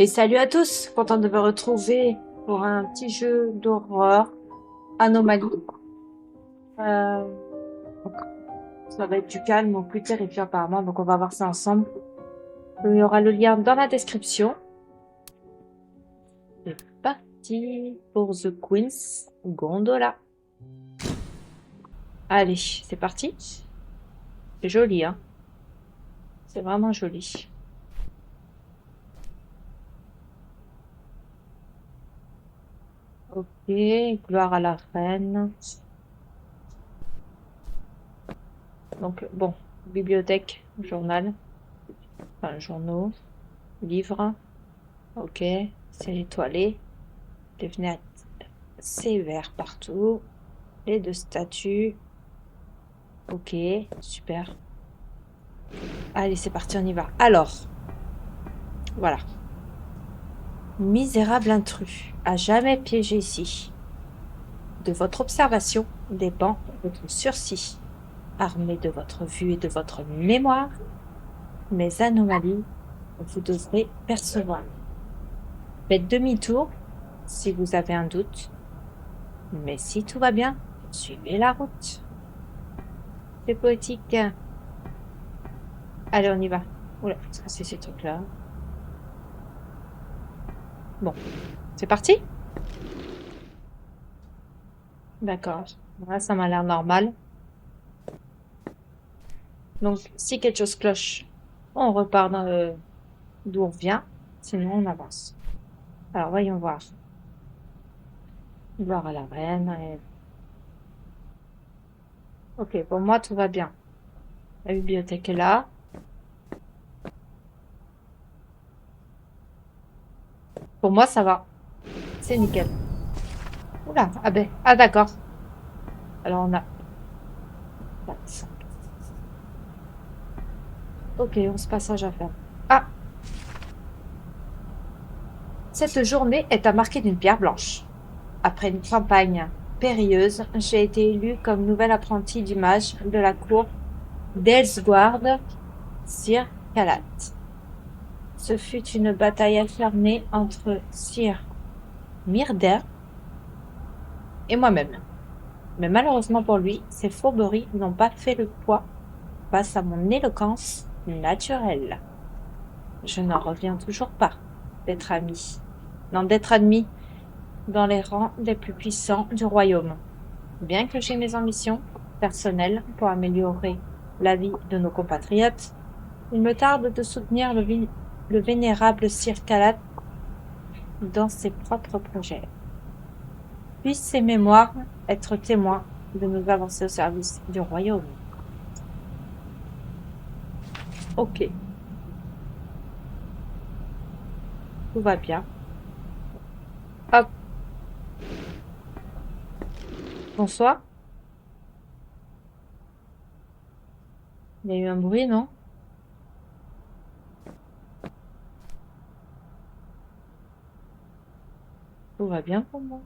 Et salut à tous, content de vous retrouver pour un petit jeu d'horreur, Anomalie. Euh, donc, ça va être du calme ou plus terrifiant apparemment, donc on va voir ça ensemble. Il y aura le lien dans la description. C'est parti pour The Queen's Gondola. Allez, c'est parti. C'est joli, hein. C'est vraiment joli. Ok, gloire à la reine. Donc, bon, bibliothèque, journal, enfin, journaux, livres. Ok, c'est étoilé. Les fenêtres, c'est vert partout. Les deux statues. Ok, super. Allez, c'est parti, on y va. Alors, voilà. Misérable intrus, à jamais piégé ici. De votre observation dépend votre sursis. Armé de votre vue et de votre mémoire, mes anomalies, vous devrez percevoir. Faites demi-tour si vous avez un doute. Mais si tout va bien, suivez la route. C'est poétique. Allez, on y va. Oula, c'est ces trucs-là. Bon, c'est parti? D'accord. Là, ça m'a l'air normal. Donc, si quelque chose cloche, on repart d'où on vient. Sinon, on avance. Alors, voyons voir. Gloire à la reine. Ok, pour moi, tout va bien. La bibliothèque est là. Pour moi, ça va. C'est nickel. Oula, ah ben, ah d'accord. Alors, on a... Ok, on se passage à faire. Ah, cette journée est à marquer d'une pierre blanche. Après une campagne périlleuse, j'ai été élue comme nouvelle apprentie du mage de la cour d'Elsguard, Sir Calat. Ce fut une bataille acharnée entre Sir Myrder et moi-même. Mais malheureusement pour lui, ses fourberies n'ont pas fait le poids face à mon éloquence naturelle. Je n'en reviens toujours pas d'être ami. Non, d'être admis dans les rangs des plus puissants du royaume. Bien que j'ai mes ambitions personnelles pour améliorer la vie de nos compatriotes, il me tarde de soutenir le vénérable Sir Calat dans ses propres projets. Puissent ses mémoires être témoins de nos avancées au service du royaume. Ok, tout va bien. Hop, bonsoir. Il y a eu un bruit, non? Tout va bien pour moi.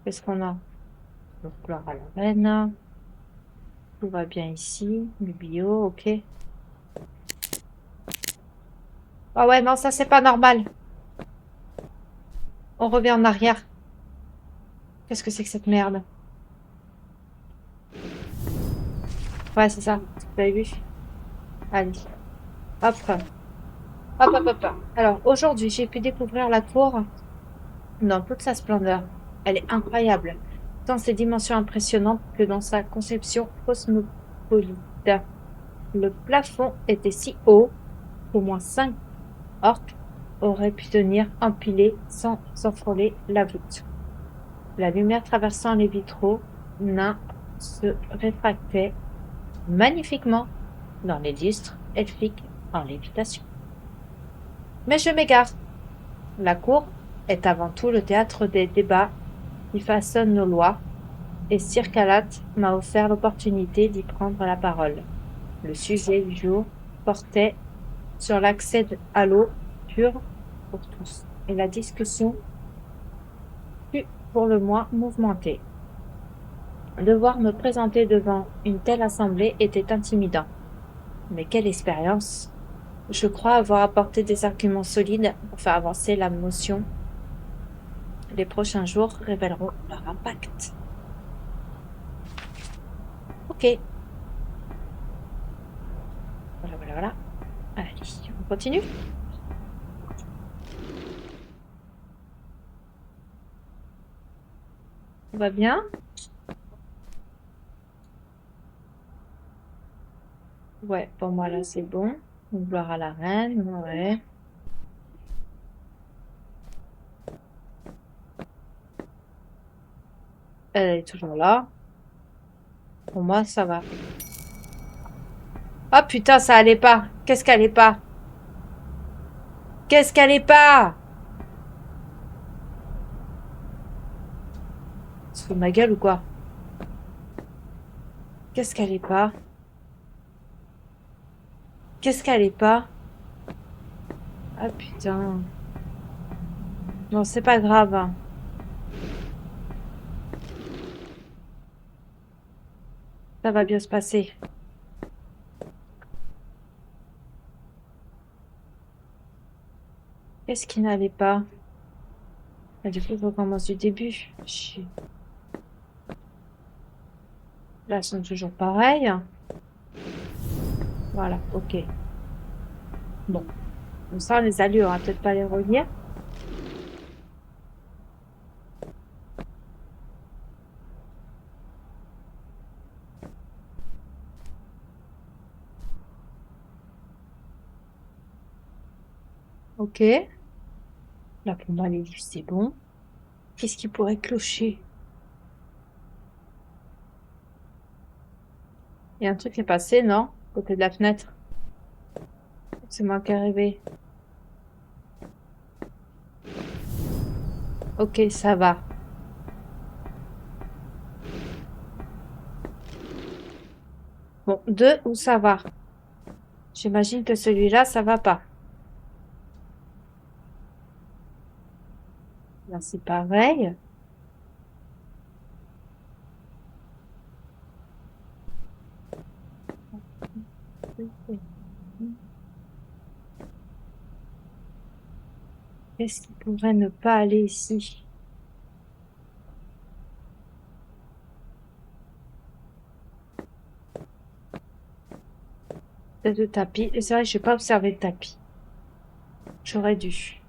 Qu'est-ce qu'on a? Donc, gloire à la reine. Tout va bien ici. Le bio, ok. Ah ouais, non, ça c'est pas normal. On revient en arrière. Qu'est-ce que c'est que cette merde? Ouais, c'est ça. Vous avez vu? Allez. Hop. Hop, hop, hop. Alors, aujourd'hui, j'ai pu découvrir la tour dans toute sa splendeur. Elle est incroyable, tant ses dimensions impressionnantes que dans sa conception cosmopolite. Le plafond était si haut qu'au moins 5 orques auraient pu tenir empilés sans s'enfroler la voûte. La lumière traversant les vitraux nains se réfractait magnifiquement dans les lustres elfiques en lévitation. Mais je m'égare. La cour est avant tout le théâtre des débats qui façonnent nos lois, et Sir Calat m'a offert l'opportunité d'y prendre la parole. Le sujet du jour portait sur l'accès à l'eau pure pour tous, et la discussion fut pour le moins mouvementée. Devoir me présenter devant une telle assemblée était intimidant. Mais quelle expérience! Je crois avoir apporté des arguments solides pour faire avancer la motion. Les prochains jours révéleront leur impact. Ok. Voilà, voilà, voilà. Allez, on continue. Tout va bien? Ouais, pour moi là c'est bon. Gloire à la reine, ouais. Elle est toujours là. Pour moi ça va. Oh putain, ça allait pas. Qu'est-ce qu'elle est pas? Qu'est-ce qu'elle est pas? Tu te fous de ma gueule ou quoi? Qu'est-ce qu'elle est pas? Qu'est-ce qu'elle est pas? Ah putain. Non, c'est pas grave, hein. Ça va bien se passer. Qu'est-ce qui n'allait pas? Ah, du coup, il faut qu'on commence du début. Chier. Là, elles sont toujours pareilles. Voilà, ok. Bon. Comme ça, les allures, on va peut-être pas les relire. Ok. Là, pour moi, les livres, c'est bon. Qu'est-ce qui pourrait clocher? Il y a un truc qui est passé, non? Côté de la fenêtre. C'est moi qui est arrivé. Ok, ça va. Bon, deux où ça va? J'imagine que celui-là, ça va pas. Là, c'est pareil. Qu'est-ce qui pourrait ne pas aller ici? Peut-être le tapis. Et c'est vrai que j'ai pas observé le tapis. J'aurais dû.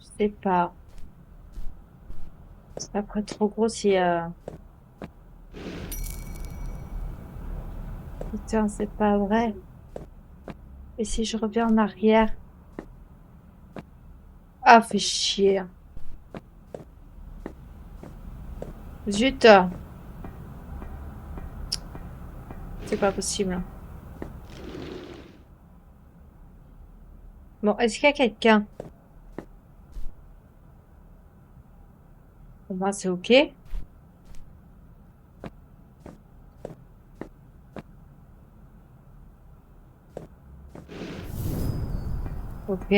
Je sais pas. C'est pas près trop gros si... Putain, c'est pas vrai. Et si je reviens en arrière? Ah, fait chier. Zut. C'est pas possible. Bon, est-ce qu'il y a quelqu'un? Pour moi, c'est ok. Ok.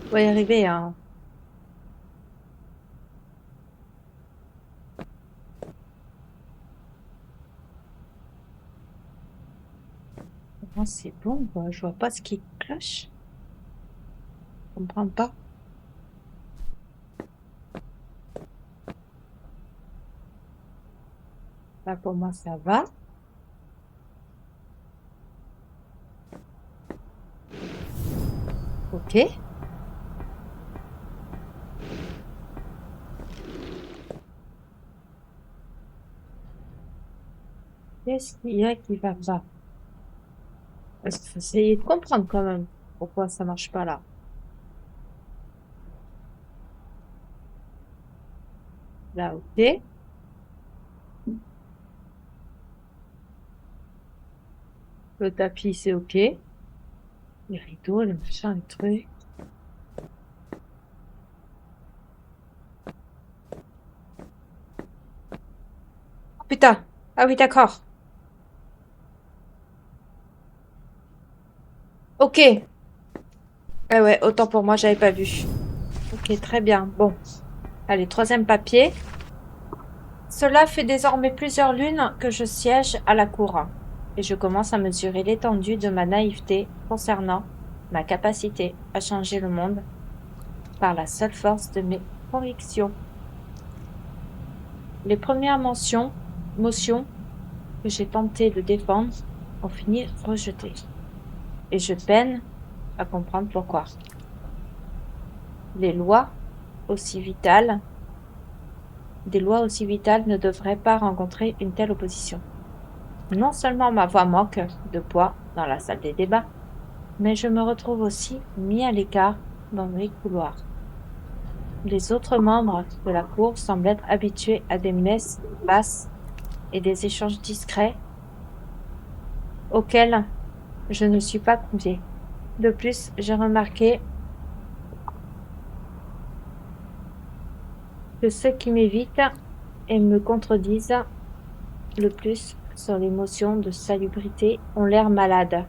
On va y arriver, hein. Pour moi, c'est bon, quoi. Je vois pas ce qui cloche. Je comprends pas. Là, pour moi, ça va. Ok. Qu'est-ce qu'il y a qui va pas? Parce qu'il faut essayer de comprendre quand même pourquoi ça marche pas là. Là, ok. Le tapis, c'est ok. Les rideaux, les machins, les trucs. Oh, putain. Ah oui, d'accord. Ok. Ah ouais, autant pour moi, j'avais pas vu. Ok, très bien. Bon. Allez, troisième papier. Cela fait désormais plusieurs lunes que je siège à la cour, et je commence à mesurer l'étendue de ma naïveté concernant ma capacité à changer le monde par la seule force de mes convictions. Les premières motions que j'ai tenté de défendre ont fini rejetées, et je peine à comprendre pourquoi. Des lois aussi vitales ne devraient pas rencontrer une telle opposition. Non seulement ma voix manque de poids dans la salle des débats, mais je me retrouve aussi mis à l'écart dans les couloirs. Les autres membres de la cour semblent être habitués à des messes basses et des échanges discrets auxquels je ne suis pas conviée. De plus, j'ai remarqué que ceux qui m'évitent et me contredisent le plus sur les motions de salubrité ont l'air malades.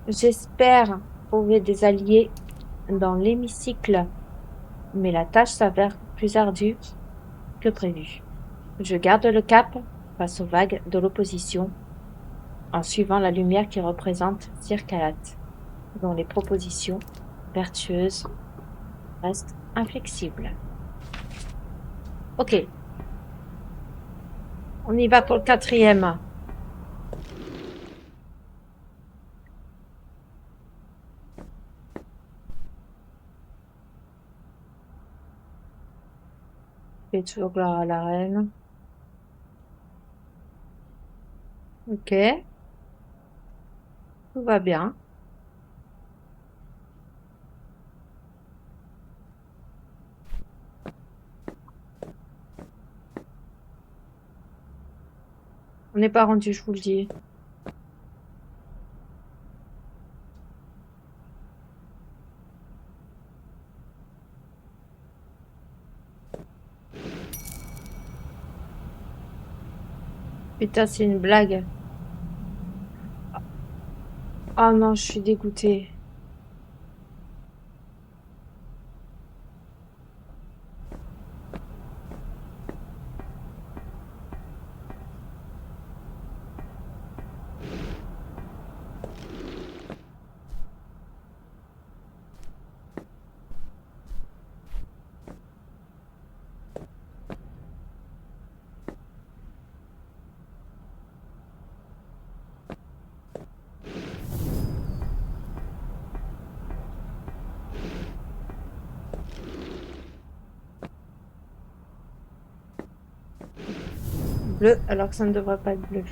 J'espère trouver des alliés dans l'hémicycle, mais la tâche s'avère plus ardue que prévu. Je garde le cap face aux vagues de l'opposition en suivant la lumière qui représente Circalat, dont les propositions vertueuses restent inflexibles. Ok. On y va pour le quatrième. Fais toujours gloire à la reine. Ok. Tout va bien. On n'est pas rendu, je vous le dis. Putain, c'est une blague. Oh non, je suis dégoûtée. Bleu, alors que ça ne devrait pas être bleu.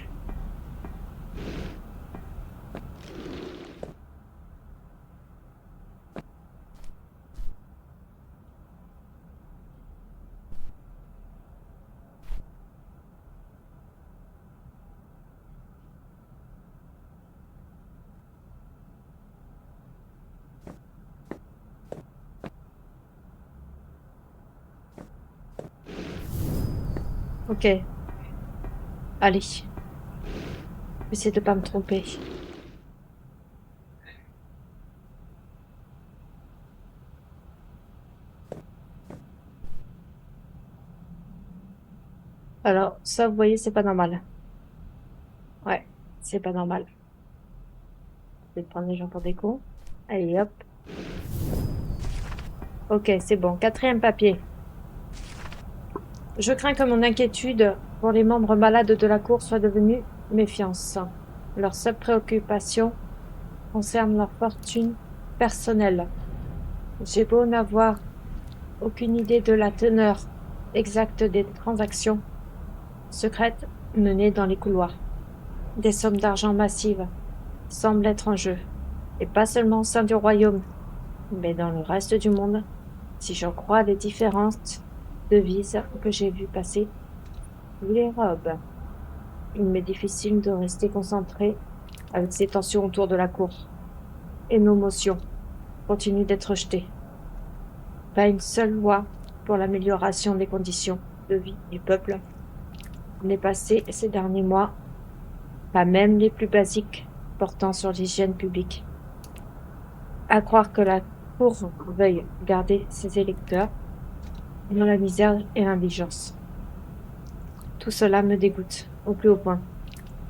Ok. Allez. Essaye de pas me tromper. Alors, ça, vous voyez, c'est pas normal. Ouais, c'est pas normal. Je vais prendre les gens pour des cons. Allez, hop. Ok, c'est bon. Quatrième papier. Je crains que mon inquiétude pour les membres malades de la cour soit devenue méfiance. Leur seule préoccupation concerne leur fortune personnelle. J'ai beau n'avoir aucune idée de la teneur exacte des transactions secrètes menées dans les couloirs. Des sommes d'argent massives semblent être en jeu, et pas seulement au sein du royaume, mais dans le reste du monde, si j'en crois les différentes devises que j'ai vues passer sous les robes. Il m'est difficile de rester concentré avec ces tensions autour de la cour. Et nos motions continuent d'être rejetées. Pas une seule loi pour l'amélioration des conditions de vie du peuple n'est passée ces derniers mois, pas même les plus basiques portant sur l'hygiène publique. À croire que la Cour veuille garder ses électeurs, dans la misère et l'indigence. Tout cela me dégoûte au plus haut point.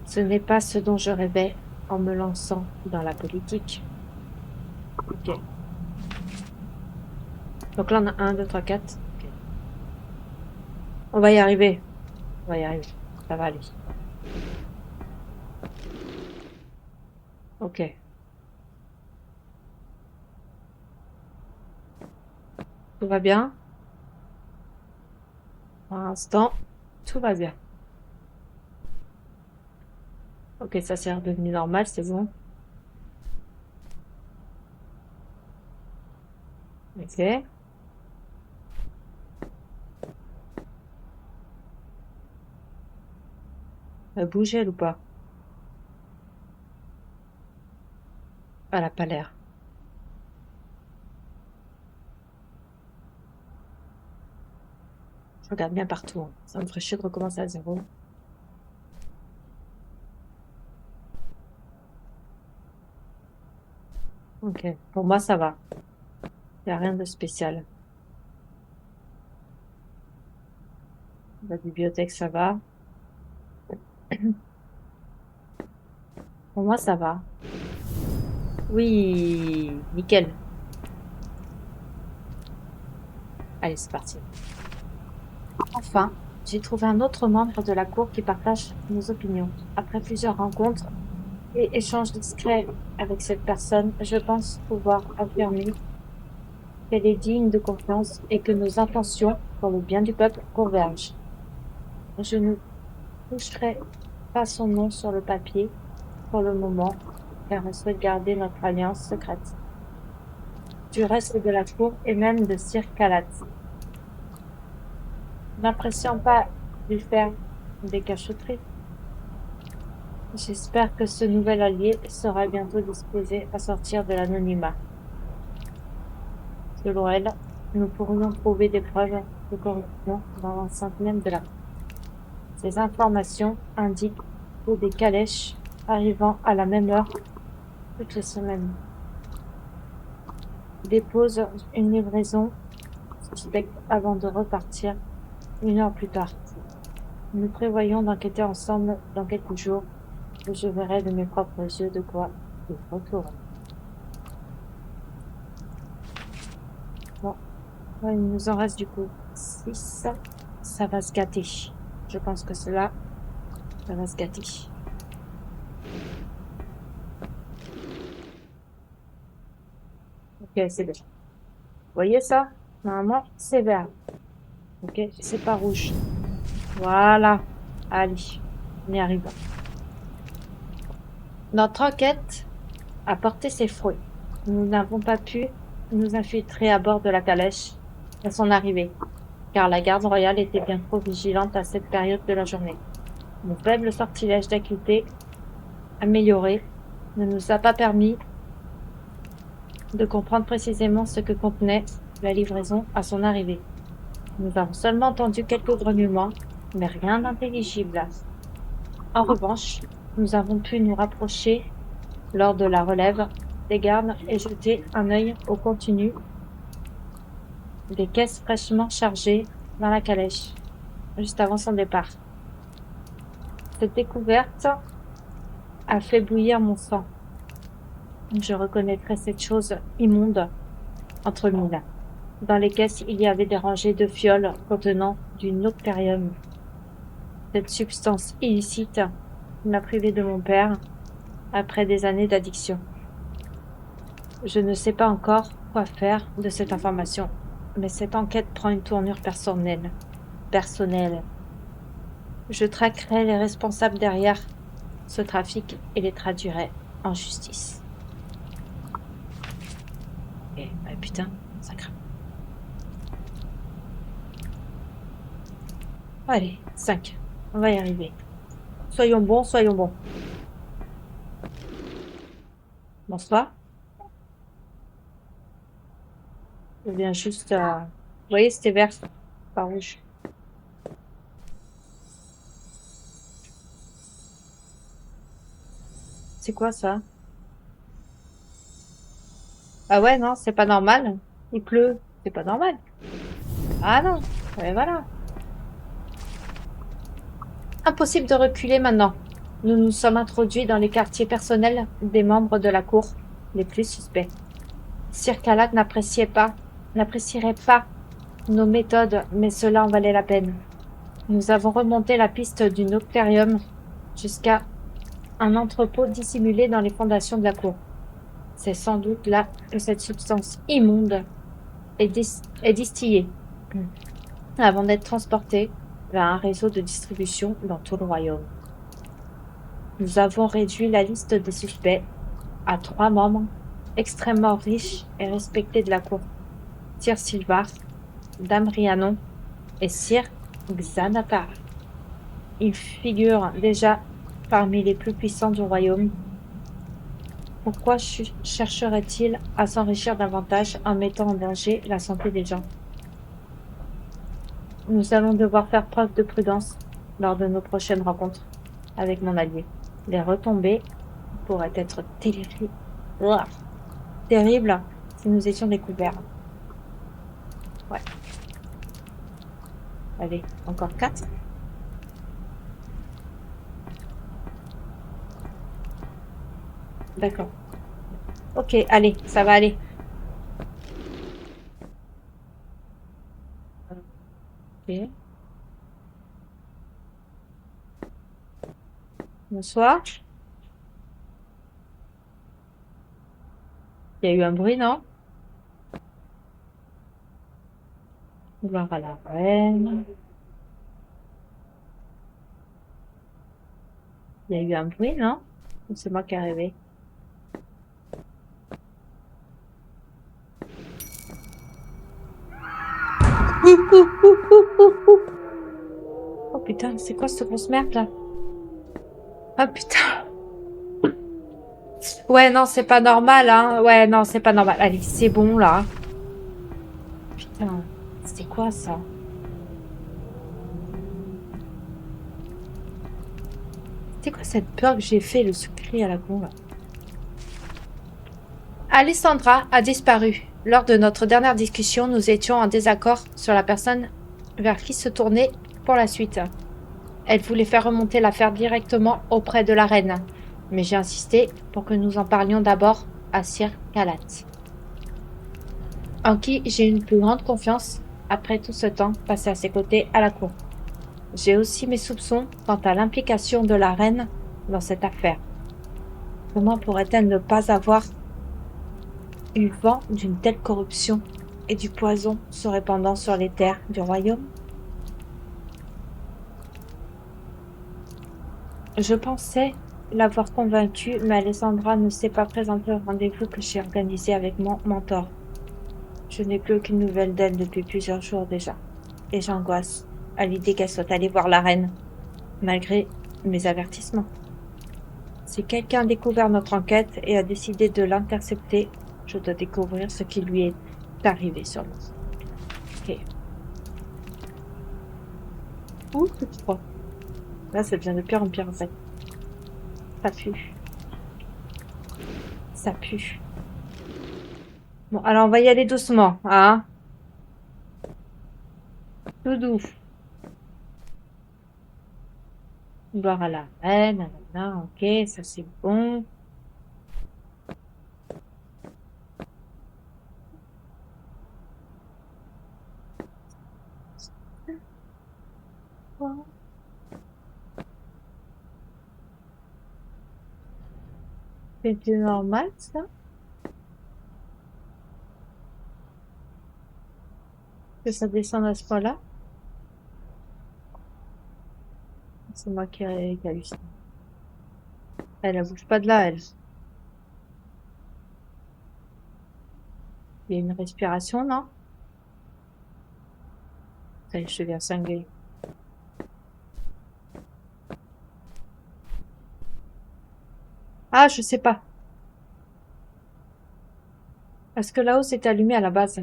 Ce n'est pas ce dont je rêvais en me lançant dans la politique. Ok. Donc là, on a 1, 2, 3, 4. Ok. On va y arriver. On va y arriver. Ça va aller. Ok. Tout va bien. Pour l'instant, tout va bien. Ok, ça c'est redevenu normal, c'est bon. Ok. Elle bouge elle ou pas? Elle a pas l'air. Je regarde bien partout, hein. Ça me ferait chier de recommencer à zéro. Ok. Pour moi, ça va. Il n'y a rien de spécial. La bibliothèque, ça va. Pour moi, ça va. Oui, nickel. Allez, c'est parti. Enfin, j'ai trouvé un autre membre de la cour qui partage nos opinions. Après plusieurs rencontres et échanges discrets avec cette personne, je pense pouvoir affirmer qu'elle est digne de confiance et que nos intentions pour le bien du peuple convergent. Je ne coucherai pas son nom sur le papier pour le moment, car on souhaite garder notre alliance secrète. Du reste de la cour et même de Sir Calat, n'appréciant pas lui faire des cachotteries. J'espère que ce nouvel allié sera bientôt disposé à sortir de l'anonymat. Selon elle, nous pourrions trouver des preuves de corruption dans l'enceinte même de la cour. Ces informations indiquent que des calèches arrivant à la même heure toutes les semaines déposent une livraison suspecte avant de repartir 1 heure plus tard. Nous prévoyons d'enquêter ensemble dans quelques jours et je verrai de mes propres yeux de quoi il retourne. Bon, ouais, il nous en reste du coup 6. Ça va se gâter. Je pense que cela, ça va se gâter. Ok, c'est bon. Vous voyez ça? Normalement, c'est vert. Ok, c'est pas rouge. Voilà. Allez, on y arrive. Notre enquête a porté ses fruits. Nous n'avons pas pu nous infiltrer à bord de la calèche à son arrivée, car la garde royale était bien trop vigilante à cette période de la journée. Mon faible sortilège d'acuité amélioré ne nous a pas permis de comprendre précisément ce que contenait la livraison à son arrivée. Nous avons seulement entendu quelques grognements, mais rien d'intelligible. En revanche, nous avons pu nous rapprocher lors de la relève des gardes et jeter un œil au contenu des caisses fraîchement chargées dans la calèche, juste avant son départ. Cette découverte a fait bouillir mon sang. Je reconnaîtrais cette chose immonde entre mille. Dans les caisses, il y avait des rangées de fioles contenant du noctarium. Cette substance illicite m'a privé de mon père après des années d'addiction. Je ne sais pas encore quoi faire de cette information, mais cette enquête prend une tournure personnelle. Je traquerai les responsables derrière ce trafic et les traduirai en justice. Et putain, ça craint. Allez, 5. On va y arriver. Soyons bons, soyons bons. Bonsoir. Je viens juste à... Vous voyez, c'était vert, pas rouge. C'est quoi ça? Ah ouais, non, c'est pas normal. Il pleut. C'est pas normal. Ah non. Et voilà. Impossible de reculer maintenant. Nous nous sommes introduits dans les quartiers personnels des membres de la cour les plus suspects. Sir Khaled n'apprécierait pas nos méthodes, mais cela en valait la peine. Nous avons remonté la piste du noctarium jusqu'à un entrepôt dissimulé dans les fondations de la cour. C'est sans doute là que cette substance immonde est distillée, avant d'être transportée vers un réseau de distribution dans tout le royaume. Nous avons réduit la liste des suspects à 3 membres extrêmement riches et respectés de la cour: Sir Silvar, Dame Rhiannon et Sir Xanatar. Ils figurent déjà parmi les plus puissants du royaume. Pourquoi chercherait-il à s'enrichir davantage en mettant en danger la santé des gens? Nous allons devoir faire preuve de prudence lors de nos prochaines rencontres avec mon allié. Les retombées pourraient être terribles si nous étions découverts. Ouais. Allez, encore 4. D'accord. Ok, allez, ça va aller. Ok. Bonsoir. Il y a eu un bruit, non? Gloire à la reine. Il y a eu un bruit, non? Ou c'est moi qui ai rêvé? Oh putain, c'est quoi cette grosse merde là? Ah putain. Ouais, non, c'est pas normal, hein. Ouais, non, c'est pas normal. Allez, c'est bon là. Putain, c'était quoi ça? C'était quoi cette peur que j'ai fait, le secret à la con là? Alessandra a disparu. Lors de notre dernière discussion, nous étions en désaccord sur la personne vers qui se tourner pour la suite. Elle voulait faire remonter l'affaire directement auprès de la reine, mais j'ai insisté pour que nous en parlions d'abord à Sir Khaled, en qui j'ai une plus grande confiance après tout ce temps passé à ses côtés à la cour. J'ai aussi mes soupçons quant à l'implication de la reine dans cette affaire. Comment pourrait-elle ne pas avoir eu vent d'une telle corruption et du poison se répandant sur les terres du royaume? Je pensais l'avoir convaincue, mais Alessandra ne s'est pas présentée au rendez-vous que j'ai organisé avec mon mentor. Je n'ai plus aucune nouvelle d'elle depuis plusieurs jours déjà, et j'angoisse à l'idée qu'elle soit allée voir la reine, malgré mes avertissements. Si quelqu'un a découvert notre enquête et a décidé de l'intercepter, je dois découvrir ce qui lui est arrivé sur nous. Ok. Ouh, c'est froid. Là, ça devient de pire en pire en fait. Ça pue. Ça pue. Bon, alors on va y aller doucement, hein. Tout doux. Gloire à la reine, nanana, ok, ça c'est bon. C'est normal ça? Que ça descende à ce point-là? C'est moi qui hallucine. Elle bouge pas de là, elle. Il y a une respiration, non? Ça y est, je deviens cinglée. Ah, je sais pas. Parce que là-haut, c'est allumé à la base.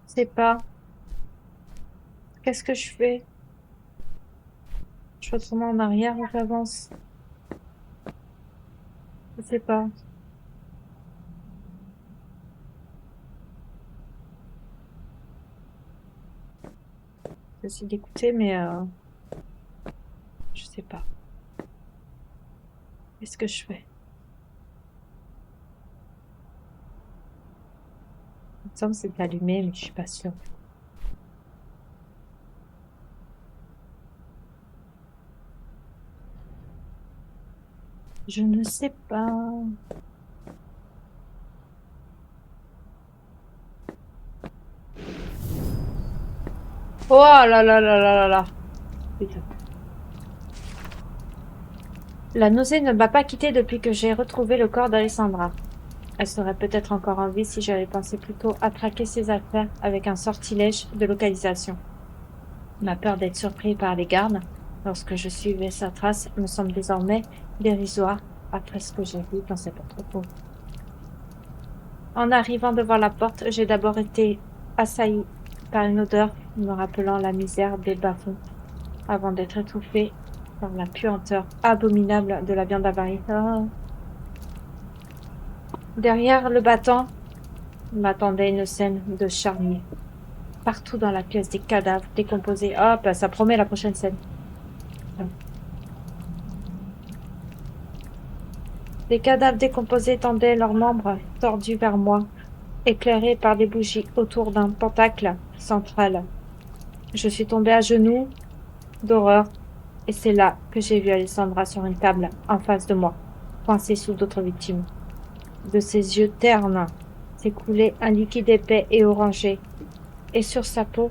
Je sais pas. Qu'est-ce que je fais? Je retourne en arrière ou j'avance? Je sais pas. J'essaie d'écouter, mais je sais pas. Qu'est-ce que je fais? Il me semble que c'est allumé, mais je suis pas sûre. Je ne sais pas. Oh là là là là là là. Putain. La nausée ne m'a pas quittée depuis que j'ai retrouvé le corps d'Alessandra. Elle serait peut-être encore en vie si j'avais pensé plutôt à traquer ses affaires avec un sortilège de localisation. Ma peur d'être surpris par les gardes lorsque je suivais sa trace me semble désormais dérisoire après ce que j'ai vu dans cet entrepôt. En arrivant devant la porte, j'ai d'abord été assailli par une odeur me rappelant la misère des bas-fonds avant d'être étouffé par la puanteur abominable de la viande avariée. Ah. Derrière le battant m'attendait une scène de charnier. Partout dans la pièce, des cadavres décomposés. Ah, bah, ça promet la prochaine scène. Des cadavres décomposés tendaient leurs membres tordus vers moi, éclairés par des bougies autour d'un pentacle central. Je suis tombée à genoux d'horreur, et c'est là que j'ai vu Alessandra sur une table en face de moi, coincée sous d'autres victimes. De ses yeux ternes s'écoulait un liquide épais et orangé, et sur sa peau,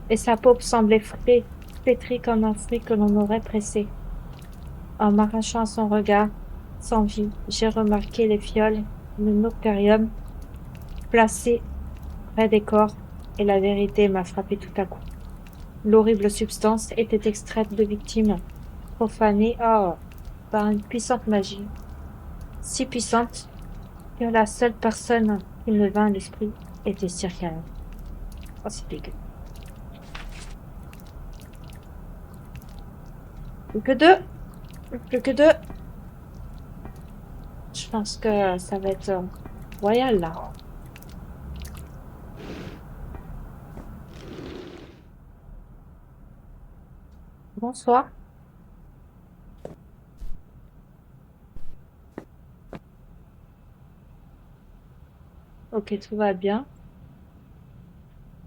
et sa peau semblait flétrie comme un fruit que l'on aurait pressé. En m'arrachant à son regard, sans vie, j'ai remarqué les fioles, le noctarium, placés près des corps, et la vérité m'a frappé tout à coup. L'horrible substance était extraite de victimes profanées par une puissante magie, si puissante que la seule personne qui me vint à l'esprit était Circale. Oh, c'est dégueu. Plus que deux, plus que deux. Je pense que ça va être royal là. Bonsoir. Ok, tout va bien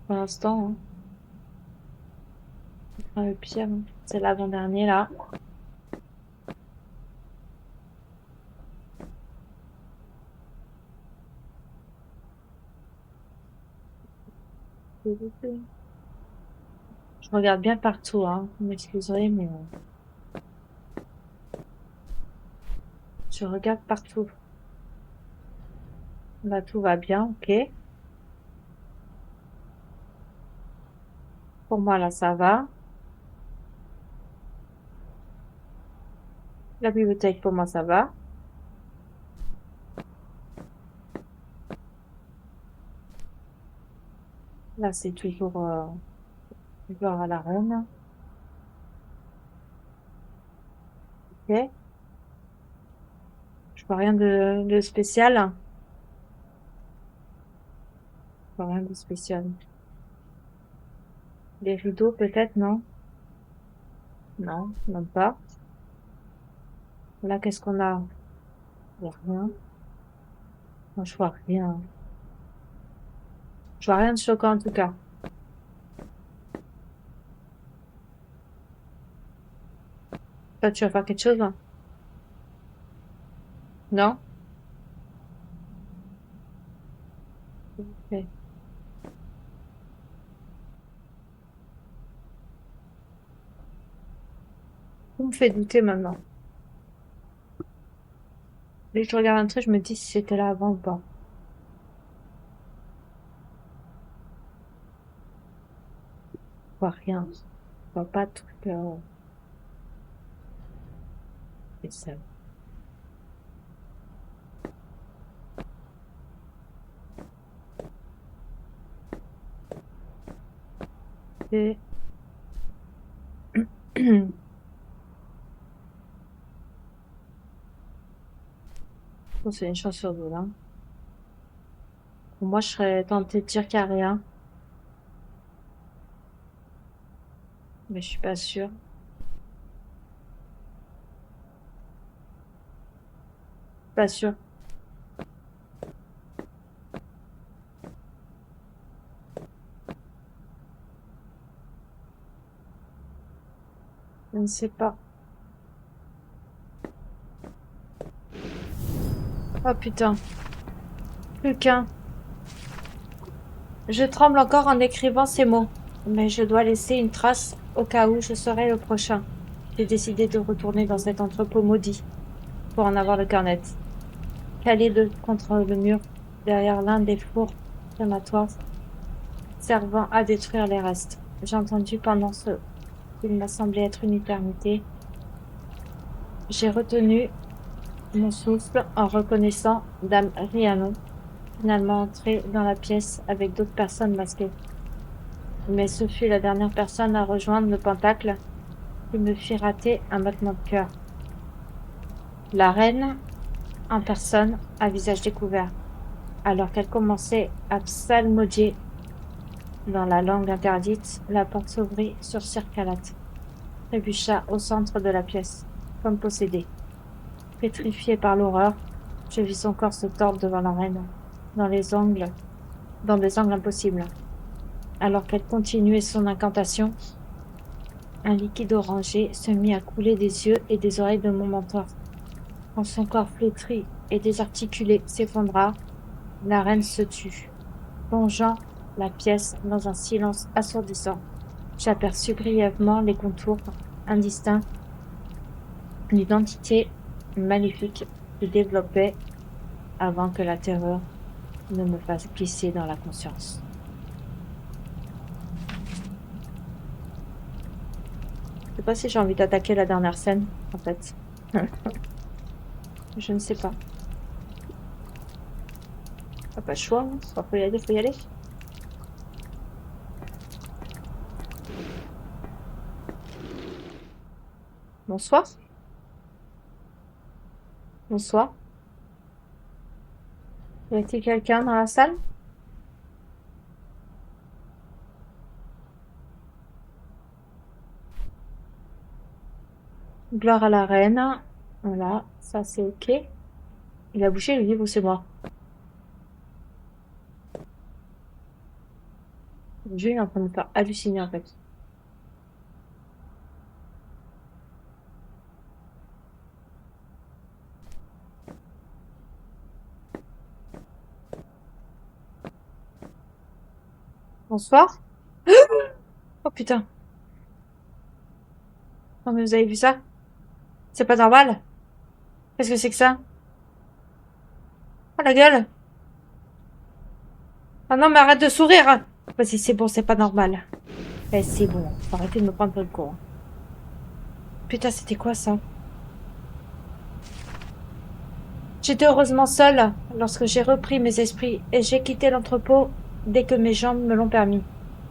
pour l'instant. Hein. Le pire, hein, c'est l'avant-dernier là. Je regarde bien partout, hein. Vous m'excuserez, mais je regarde partout. Là, tout va bien, ok. Pour moi, là, ça va. La bibliothèque, pour moi, ça va. Là, c'est toujours à la reine. Ok. Je vois rien de spécial. Je vois rien de spécial. Les rideaux, peut-être, non? Non, même pas. Là, qu'est-ce qu'on a? Il y a rien. Moi, je vois rien. Je vois rien de choquant, en tout cas. Toi, tu vas faire quelque chose, hein? Non? Ok. Vous me fait douter maintenant. Dès que je regarde un truc, je me dis si c'était là avant ou pas. Je vois rien. Je vois pas de truc spécial. Et Bon, c'est une chance sur deux, là. Pour moi, je serais tentée de dire qu'il n'y a rien, mais je suis pas sûre. Pas sûre. Je ne sais pas. Oh putain, plus qu'un. Je tremble encore en écrivant ces mots, mais je dois laisser une trace au cas où je serai le prochain. J'ai décidé de retourner dans cet entrepôt maudit pour en avoir le cœur net. Calé contre le mur, derrière l'un des fours crématoires servant à détruire les restes. J'ai entendu pendant ce qu'il m'a semblé être une éternité. J'ai retenu mon souffle en reconnaissant Dame Rhiannon, finalement entrée dans la pièce avec d'autres personnes masquées. Mais ce fut la dernière personne à rejoindre le pentacle qui me fit rater un battement de cœur. La reine, en personne, à visage découvert, alors qu'elle commençait à psalmodier dans la langue interdite, la porte s'ouvrit sur Circalate, trébucha au centre de la pièce, comme possédée. Pétrifiée par l'horreur, je vis son corps se tordre devant la reine, dans des angles impossibles. Alors qu'elle continuait son incantation, un liquide orangé se mit à couler des yeux et des oreilles de mon mentor. Quand son corps flétri et désarticulé s'effondra, la reine se tut, plongeant la pièce dans un silence assourdissant. J'aperçus brièvement les contours indistincts d'une identité maléfique qui développait avant que la terreur ne me fasse glisser dans la conscience. Je sais pas si j'ai envie d'attaquer la dernière scène, en fait. Je ne sais pas. Pas le choix, hein. Faut y aller, faut y aller. Bonsoir. Bonsoir. Y a-t-il quelqu'un dans la salle? Gloire à la reine. Voilà, ça c'est ok. Il a bouché le livre ou c'est moi? Le jeu est en train de me faire halluciner en fait. Bonsoir. Oh putain. Non mais vous avez vu ça? C'est pas normal. Qu'est-ce que c'est que ça? Oh la gueule. Ah non mais arrête de sourire. Vas-y c'est bon, c'est pas normal. Eh c'est bon, faut arrêter de me prendre pour le con. Putain c'était quoi ça? J'étais heureusement seule lorsque j'ai repris mes esprits et j'ai quitté l'entrepôt dès que mes jambes me l'ont permis.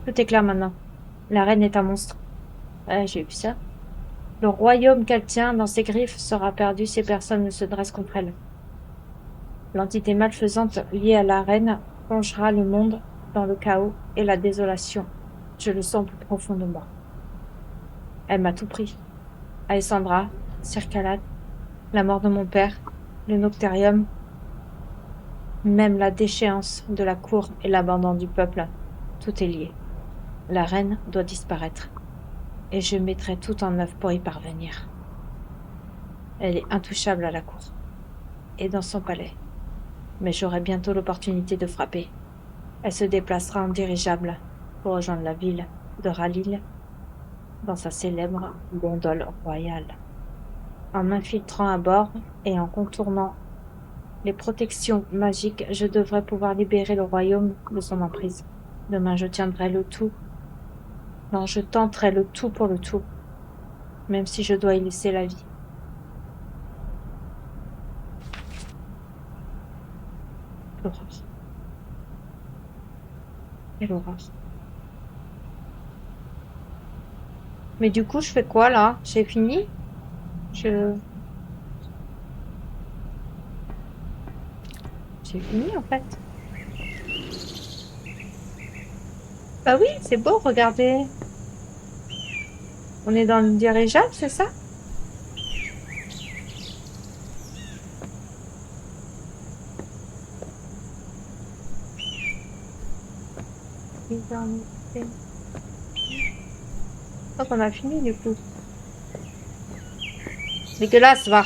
Tout est clair maintenant. La reine est un monstre. J'ai vu ça. Le royaume qu'elle tient dans ses griffes sera perdu si personne ne se dresse contre elle. L'entité malfaisante liée à la reine plongera le monde dans le chaos et la désolation. Je le sens plus profond de moi. Elle m'a tout pris. Alessandra, Circalate, la mort de mon père, le Noctarium, même la déchéance de la cour et l'abandon du peuple. Tout est lié. La reine doit disparaître. Et je mettrai tout en œuvre pour y parvenir. Elle est intouchable à la cour. Et dans son palais. Mais j'aurai bientôt l'opportunité de frapper. Elle se déplacera en dirigeable pour rejoindre la ville de Ralil dans sa célèbre gondole royale. En m'infiltrant à bord et en contournant les protections magiques, je devrais pouvoir libérer le royaume de son emprise. Demain, je tiendrai le tout. Non, je tenterai le tout pour le tout, même si je dois y laisser la vie. L'horreur. Et l'horreur. Mais du coup, je fais quoi là? J'ai fini? Je... j'ai fini en fait. Bah oui, c'est beau, regardez. On est dans le dirigeable, c'est ça? Donc on a fini du coup. Dégueulasse, va.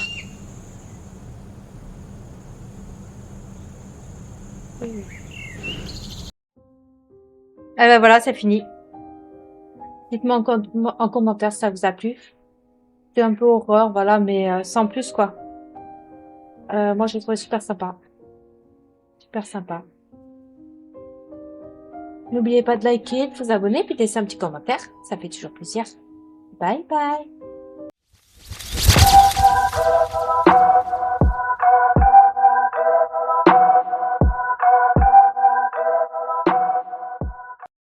Oui. Eh ben voilà, c'est fini. Dites-moi en commentaire si ça vous a plu. C'est un peu horreur, voilà, mais sans plus quoi. Moi, j'ai trouvé super sympa. Super sympa. N'oubliez pas de liker, de vous abonner, puis de laisser un petit commentaire. Ça fait toujours plaisir. Bye bye.